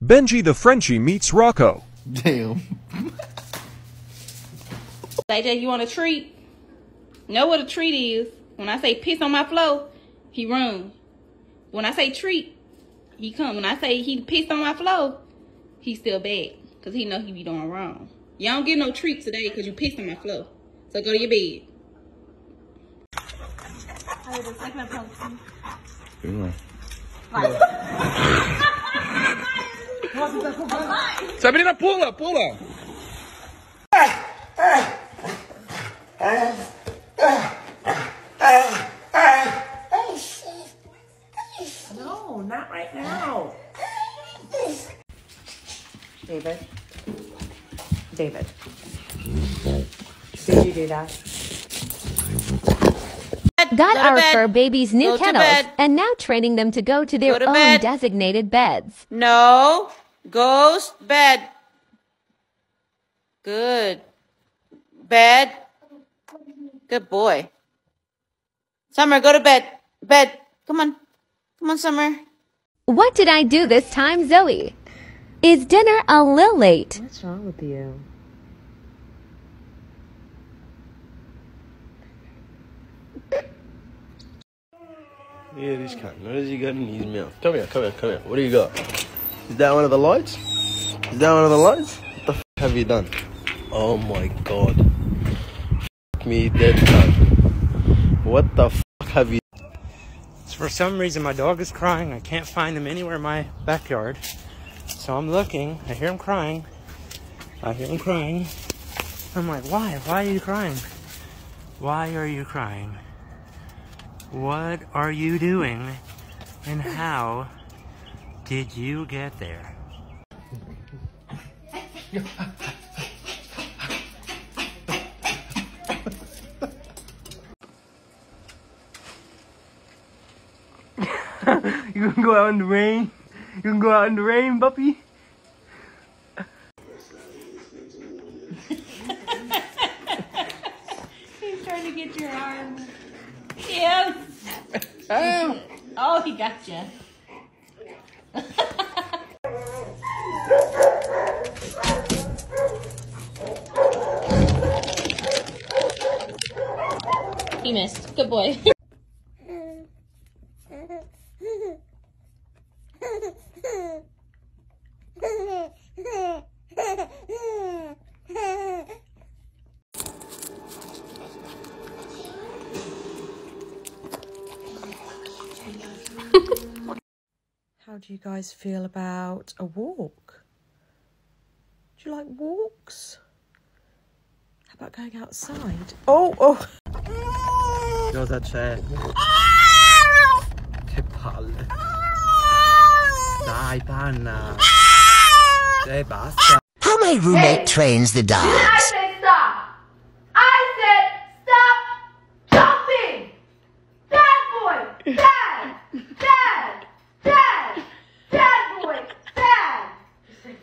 Benji the Frenchie meets Rocco. Damn. AJ, you want a treat? Know what a treat is. When I say piss on my floor, he run. When I say treat, he come. When I say he pissed on my floor, he still back. Because he know he be doing wrong. You don't get no treats today because you pissed on my floor. So go to your bed. Sabrina, pula, pula. No, not right now. David. David. Did you do that? Got our fur babies new kennels and now training them to go to their own designated beds. No. Goes bed. Good. Bed. Good boy. Summer, go to bed. Bed. Come on. Come on, Summer. What did I do this time, Zoe? Is dinner a little late? What's wrong with you? Yeah, this cunt. What has he got in his mouth? Come here, come here, come here. What do you got? Is that one of the lights? Is that one of the lights? What the f have you done? Oh my god. F me dead, cunt. What the f have you done? For some reason, my dog is crying. I can't find him anywhere in my backyard. So I'm looking. I hear him crying. I hear him crying. I'm like, why? Why are you crying? Why are you crying? What are you doing? And how did you get there? You can go out in the rain. You can go out in the rain, puppy. He's trying to get your arm. Yes. Oh, he got you. He missed. Good boy. How do you guys feel about a walk? Do you like walks? How about going outside? Oh! Cosa c'è? Che palle. Dai, panna. Dai, basta. How my roommate trains the dogs. I said stop! I said stop jumping! Dad boy! Dad! Dad! Dad! Dad boy! Dad!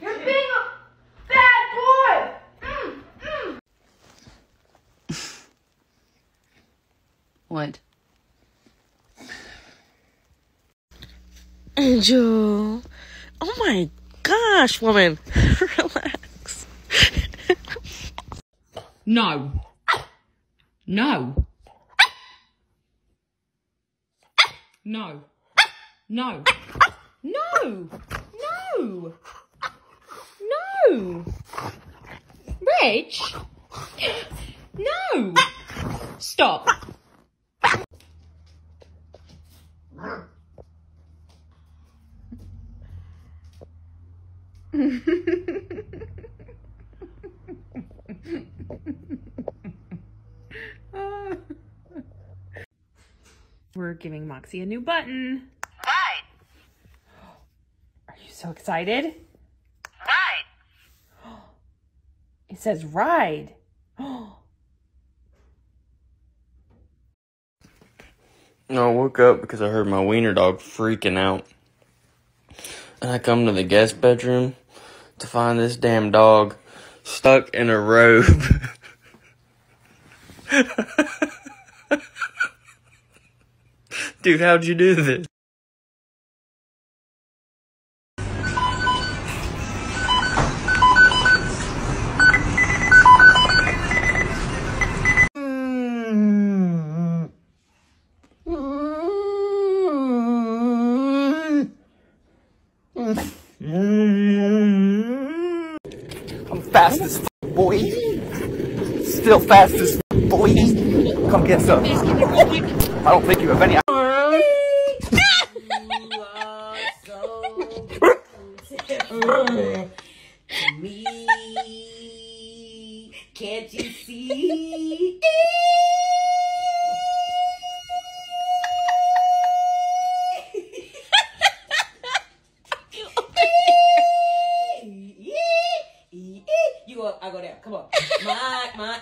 You're being a bad boy! What? Angel. Oh my gosh, woman. Relax. No. No. No. No. No. No. No. Reg. No. Stop. We're giving Moxie a new button. Ride! Are you so excited? Ride! It says ride. I woke up because I heard my wiener dog freaking out. And I come to the guest bedroom to find this damn dog stuck in a robe. Dude, how'd you do this? I'm fast as f, boy. Still fast as f, boy. Come get some. I don't think you have any. Me, can't you see? You go up, I go down. Come on. My